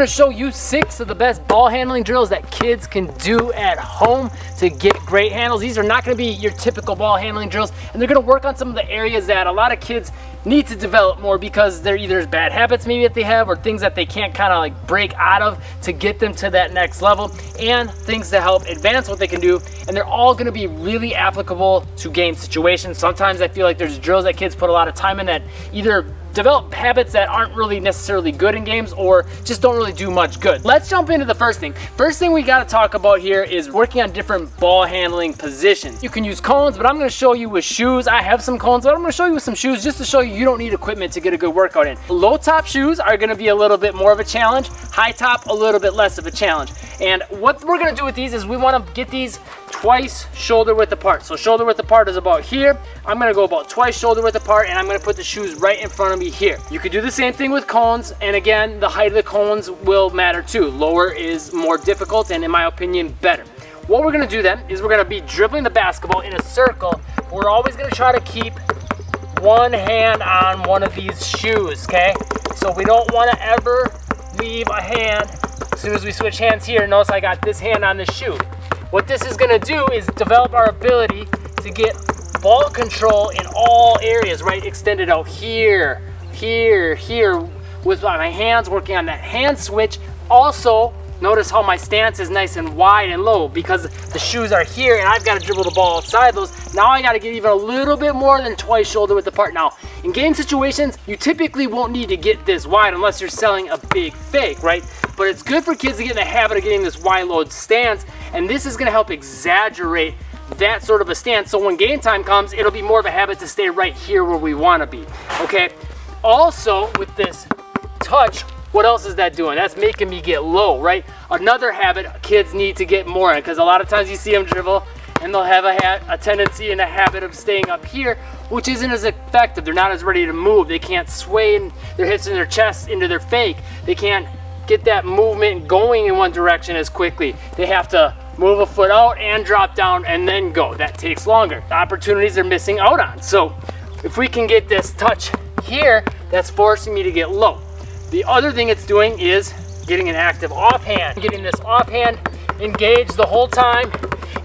gonna show you 6 of the best ball handling drills that kids can do at home to get great handles. These are not gonna be your typical ball handling drills, and they're gonna work on some of the areas that a lot of kids need to develop more because they're either bad habits maybe that they have or things that they can't kind of like break out of to get them to that next level, and things to help advance what they can do. And they're all gonna be really applicable to game situations. Sometimes I feel like there's drills that kids put a lot of time in that either develop habits that aren't really necessarily good in games or just don't really do much good. Let's jump into the first thing. First thing we got to talk about here is working on different ball handling positions. You can use cones, but I'm going to show you with shoes. I have some cones, but I'm going to show you with some shoes just to show you don't need equipment to get a good workout in. Low top shoes are going to be a little bit more of a challenge. High top, a little bit less of a challenge. And what we're going to do with these is we want to get these twice shoulder width apart. So shoulder width apart is about here. I'm going to go about twice shoulder width apart, and I'm going to put the shoes right in front of me here. You could do the same thing with cones, and again, the height of the cones will matter too. Lower is more difficult and in my opinion better. What we're going to do then is we're going to be dribbling the basketball in a circle. We're always going to try to keep one hand on one of these shoes, okay? So we don't want to ever leave a hand. As soon as we switch hands here, notice I got this hand on the shoe. What this is going to do is develop our ability to get ball control in all areas, right? Extended out here, here, here, with my hands, working on that hand switch. Also, notice how my stance is nice and wide and low because the shoes are here and I've got to dribble the ball outside those. Now I got to get even a little bit more than twice shoulder width apart. Now, in game situations, you typically won't need to get this wide unless you're selling a big fake, right? But it's good for kids to get in the habit of getting this wide load stance, and this is going to help exaggerate that sort of a stance. So when game time comes, it'll be more of a habit to stay right here where we want to be, okay? Also, with this touch, what else is that doing? That's making me get low, right? Another habit kids need to get more in, because a lot of times you see them dribble and they'll have a tendency and a habit of staying up here, which isn't as effective. They're not as ready to move. They can't sway their hips and their chest into their fake. They can't get that movement going in one direction as quickly. They have to move a foot out and drop down and then go. That takes longer. The opportunities they're missing out on. So if we can get this touch here, that's forcing me to get low. The other thing it's doing is getting an active offhand, getting this offhand engaged the whole time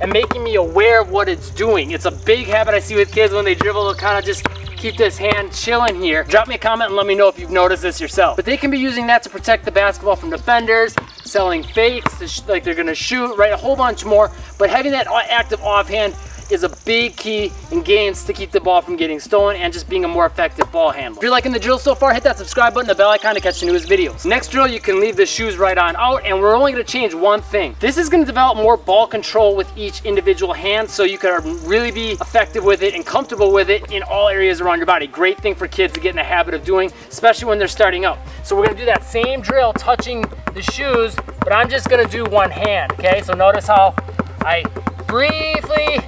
and making me aware of what it's doing. It's a big habit I see with kids when they dribble. They'll kind of just keep this hand chilling here. Drop me a comment and let me know if you've noticed this yourself. But they can be using that to protect the basketball from defenders, selling fakes like they're gonna shoot, right? A whole bunch more. But having that active offhand is a big key in games to keep the ball from getting stolen and just being a more effective ball handler. If you're liking the drill so far, hit that subscribe button, the bell icon to catch the newest videos. Next drill, you can leave the shoes right on out, and we're only gonna change one thing. This is gonna develop more ball control with each individual hand so you can really be effective with it and comfortable with it in all areas around your body. Great thing for kids to get in the habit of doing, especially when they're starting out. So we're gonna do that same drill touching the shoes, but I'm just gonna do one hand, okay? So notice how I briefly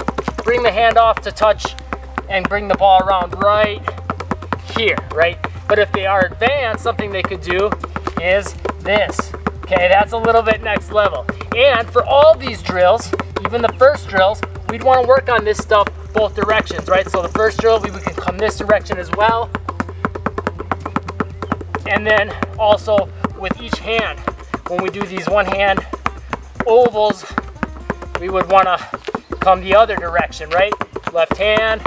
bring the hand off to touch and bring the ball around right here, right? But if they are advanced, something they could do is this. Okay, that's a little bit next level. And for all these drills, even the first drills, we'd want to work on this stuff both directions, right? So the first drill, we can come this direction as well. And then also with each hand, when we do these one hand ovals, we would want to come the other direction, right? Left hand.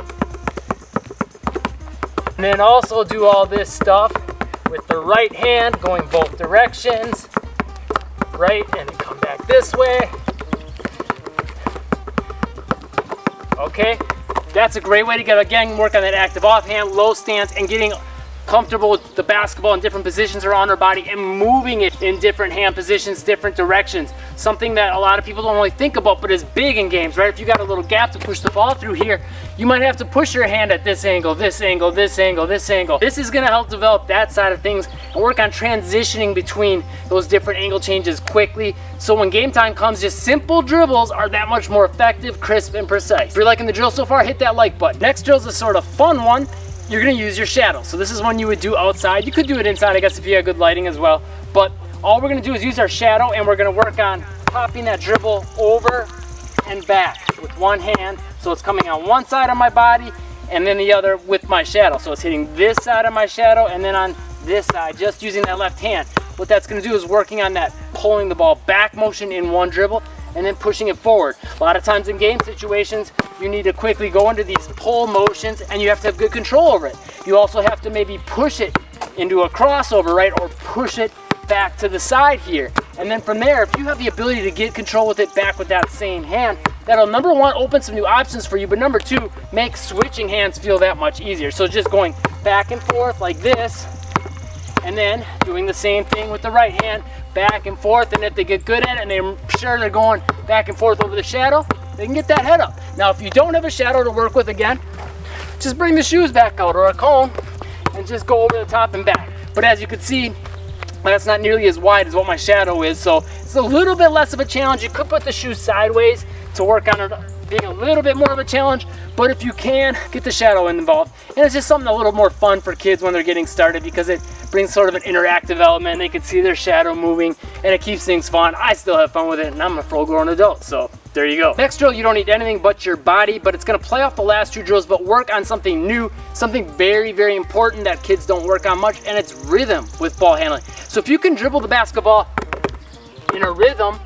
And then also do all this stuff with the right hand going both directions, right? And then come back this way. Okay, that's a great way to get, again, work on that active offhand, low stance, and getting comfortable with the basketball in different positions around our body and moving it in different hand positions, different directions. Something that a lot of people don't really think about, but is big in games, right? If you got a little gap to push the ball through here, you might have to push your hand at this angle, this angle, this angle, this angle. This is gonna help develop that side of things and work on transitioning between those different angle changes quickly. So when game time comes, just simple dribbles are that much more effective, crisp, and precise. If you're liking the drill so far, hit that like button. Next drill is a sort of fun one. You're gonna use your shadow. So this is one you would do outside. You could do it inside, I guess, if you had good lighting as well. But all we're gonna do is use our shadow, and we're gonna work on popping that dribble over and back with one hand. So it's coming on one side of my body and then the other with my shadow. So it's hitting this side of my shadow and then on this side, just using that left hand. what that's gonna do is working on that pulling the ball back motion in one dribble and then pushing it forward. A lot of times in game situations, you need to quickly go into these pull motions and you have to have good control over it. You also have to maybe push it into a crossover, right? Or push it back to the side here. And then from there, if you have the ability to get control with it back with that same hand, that'll number one, open some new options for you, but number two, make switching hands feel that much easier. So just going back and forth like this, and then doing the same thing with the right hand, back and forth, and if they get good at it and they're sure they're going back and forth over the shadow, they can get that head up. Now, if you don't have a shadow to work with, again, just bring the shoes back out or a cone and just go over the top and back. But as you can see, that's not nearly as wide as what my shadow is, so it's a little bit less of a challenge. You could put the shoes sideways to work on it being a little bit more of a challenge, but if you can, get the shadow involved. And it's just something a little more fun for kids when they're getting started because it brings sort of an interactive element. They can see their shadow moving and it keeps things fun. I still have fun with it and I'm a full-grown adult, so there you go. Next drill, you don't need anything but your body, but it's gonna play off the last two drills, but work on something new, something very, very important that kids don't work on much, and it's rhythm with ball handling. So if you can dribble the basketball in a rhythm,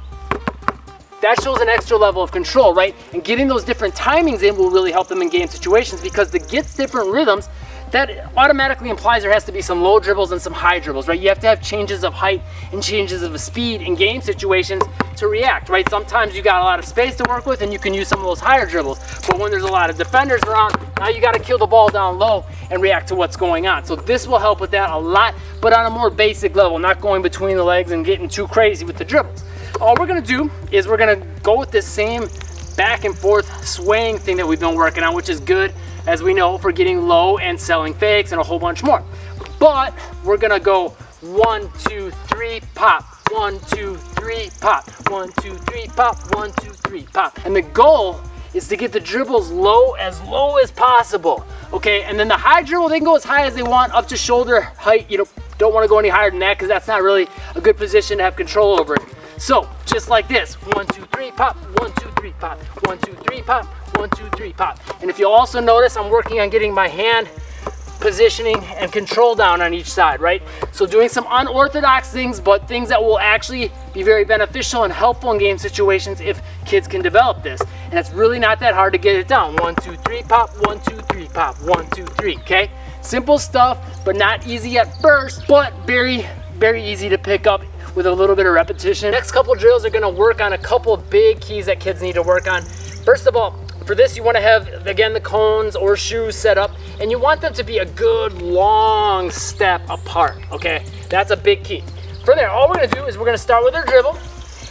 that shows an extra level of control, right? And getting those different timings in will really help them in game situations because to get different rhythms, that automatically implies there has to be some low dribbles and some high dribbles, right? You have to have changes of height and changes of speed in game situations to react, right? Sometimes you got a lot of space to work with and you can use some of those higher dribbles, but when there's a lot of defenders around, now you got to kill the ball down low and react to what's going on. So this will help with that a lot, but on a more basic level, not going between the legs and getting too crazy with the dribbles. All we're gonna do is we're gonna go with this same back and forth swaying thing that we've been working on, which is good, as we know, for getting low and selling fakes and a whole bunch more. But we're gonna go 1, 2, 3, pop, 1, 2, 3, pop, 1, 2, 3, pop, 1, 2, 3, pop. And the goal is to get the dribbles low as possible, okay? And then the high dribble, they can go as high as they want, up to shoulder height. You don't wanna go any higher than that because that's not really a good position to have control over it. So, just like this, 1, 2, 3, pop, 1, 2, 3, pop, 1, 2, 3, pop, 1, 2, 3, pop. And if you also notice, I'm working on getting my hand positioning and control down on each side, right? So doing some unorthodox things, but things that will actually be very beneficial and helpful in game situations if kids can develop this. And it's really not that hard to get it down. 1, 2, 3, pop, 1, 2, 3, pop, 1, 2, 3, okay? Simple stuff, but not easy at first, but very, very easy to pick up with a little bit of repetition. Next couple drills are gonna work on a couple of big keys that kids need to work on. First of all, for this, you wanna have, again, the cones or shoes set up, and you want them to be a good long step apart, okay? That's a big key. From there, all we're gonna do is we're gonna start with our dribble,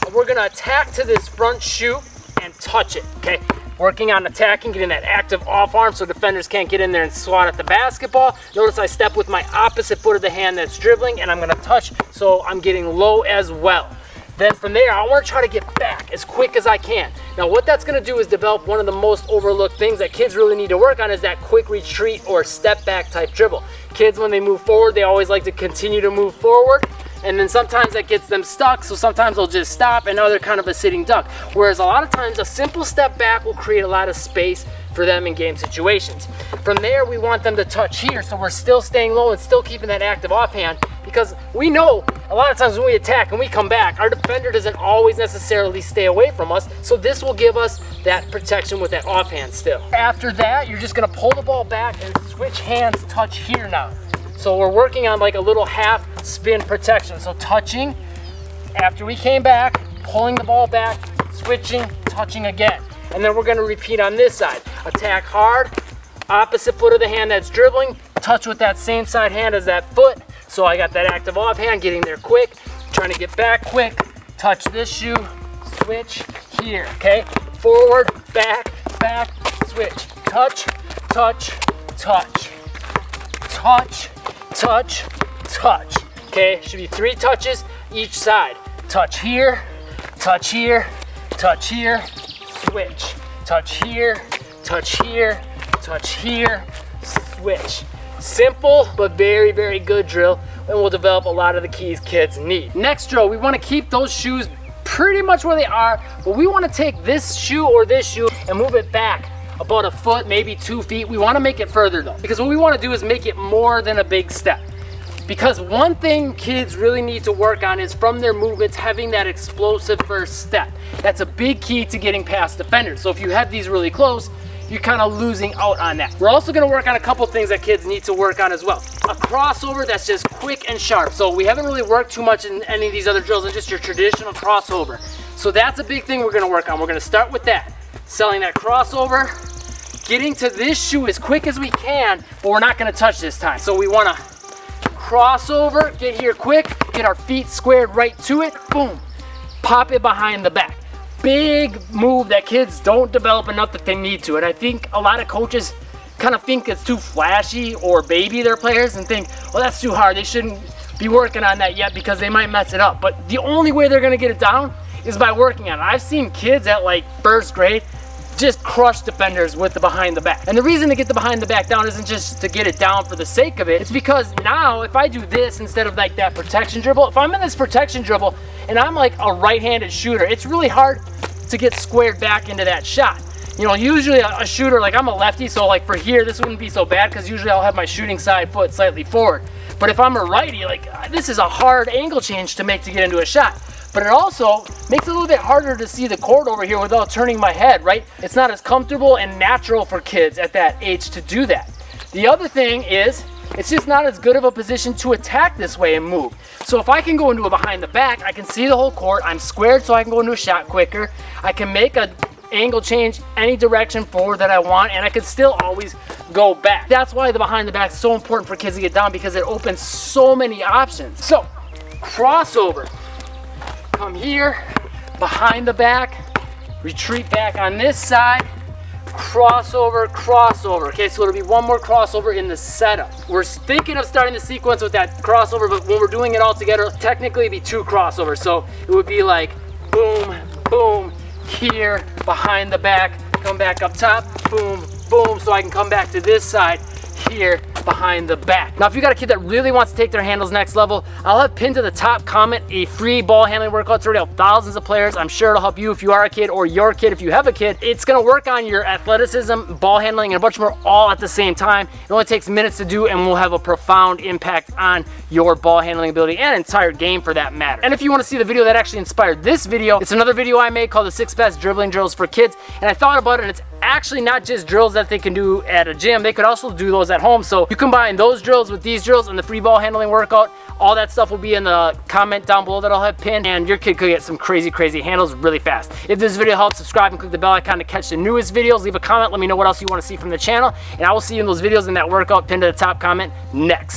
and we're gonna attack to this front shoe and touch it, okay? Working on attacking, getting that active off arm so defenders can't get in there and swat at the basketball. Notice I step with my opposite foot of the hand that's dribbling, and I'm gonna touch, so I'm getting low as well. Then from there, I wanna try to get back as quick as I can. Now what that's gonna do is develop one of the most overlooked things that kids really need to work on is that quick retreat or step back type dribble. Kids, when they move forward, they always like to continue to move forward, and then sometimes that gets them stuck, so sometimes they'll just stop, and now they're kind of a sitting duck. Whereas a lot of times, a simple step back will create a lot of space for them in game situations. From there, we want them to touch here, so we're still staying low and still keeping that active offhand, because we know a lot of times when we attack and we come back, our defender doesn't always necessarily stay away from us, so this will give us that protection with that offhand still. After that, you're just gonna pull the ball back and switch hands, touch here now. So we're working on like a little half spin protection. So touching, after we came back, pulling the ball back, switching, touching again. And then we're gonna repeat on this side. Attack hard, opposite foot of the hand that's dribbling, touch with that same side hand as that foot. So I got that active offhand, getting there quick, trying to get back quick, touch this shoe, switch here, okay? Forward, back, back, switch, touch, touch, touch, touch, touch, touch. Okay, should be 3 touches each side. Touch here, touch here, touch here, switch. Touch here, touch here, touch here, switch. Simple, but very, very good drill, and will develop a lot of the keys kids need. Next drill, we wanna keep those shoes pretty much where they are, but we wanna take this shoe or this shoe and move it back about a foot, maybe 2 feet. We wanna make it further though, because what we wanna do is make it more than a big step. Because one thing kids really need to work on is from their movements having that explosive first step. That's a big key to getting past defenders. So if you have these really close, you're kind of losing out on that. We're also going to work on a couple things that kids need to work on as well. A crossover that's just quick and sharp. So we haven't really worked too much in any of these other drills than just your traditional crossover. So that's a big thing we're going to work on. We're going to start with that. Selling that crossover, getting to this shoe as quick as we can, but we're not going to touch this time. So we want to crossover, get here quick, get our feet squared right to it, boom, pop it behind the back. Big move that kids don't develop enough that they need to. And I think a lot of coaches kind of think it's too flashy or baby their players and think, well, that's too hard. They shouldn't be working on that yet because they might mess it up. But the only way they're gonna get it down is by working on it. I've seen kids at like first grade just crush defenders with the behind the back. And the reason to get the behind the back down isn't just to get it down for the sake of it. It's because now if I do this instead of like that protection dribble, if I'm in this protection dribble and I'm like a right-handed shooter, it's really hard to get squared back into that shot. You know, usually a shooter, like I'm a lefty, so like for here, this wouldn't be so bad because usually I'll have my shooting side foot slightly forward. But if I'm a righty, like this is a hard angle change to make to get into a shot. But it also makes it a little bit harder to see the court over here without turning my head, right? It's not as comfortable and natural for kids at that age to do that. The other thing is, it's just not as good of a position to attack this way and move. So if I can go into a behind the back, I can see the whole court, I'm squared so I can go into a shot quicker, I can make an angle change any direction forward that I want, and I can still always go back. That's why the behind the back is so important for kids to get down, because it opens so many options. So, crossover. Come here, behind the back, retreat back on this side, crossover, crossover. Okay, so it'll be one more crossover in the setup. We're thinking of starting the sequence with that crossover, but when we're doing it all together, technically it'd be two crossovers. So it would be like boom, boom, here, behind the back, come back up top, boom, boom, so I can come back to this side, here, behind the back. Now, if you got a kid that really wants to take their handles next level, I'll have pinned to the top comment a free ball handling workout. It's already out thousands of players. I'm sure it'll help you if you are a kid, or your kid if you have a kid. It's gonna work on your athleticism, ball handling, and a bunch more all at the same time. It only takes minutes to do and will have a profound impact on your ball handling ability and entire game for that matter. And if you want to see the video that actually inspired this video, it's another video I made called the 6 best dribbling drills for kids. And I thought about it, and it's actually not just drills that they can do at a gym. They could also do those at home. So you combine those drills with these drills and the free ball handling workout. All that stuff will be in the comment down below that I'll have pinned, and your kid could get some crazy handles really fast. If this video helps, subscribe and click the bell icon to catch the newest videos. Leave a comment, let me know what else you want to see from the channel, and I will see you in those videos in that workout pinned to the top comment next.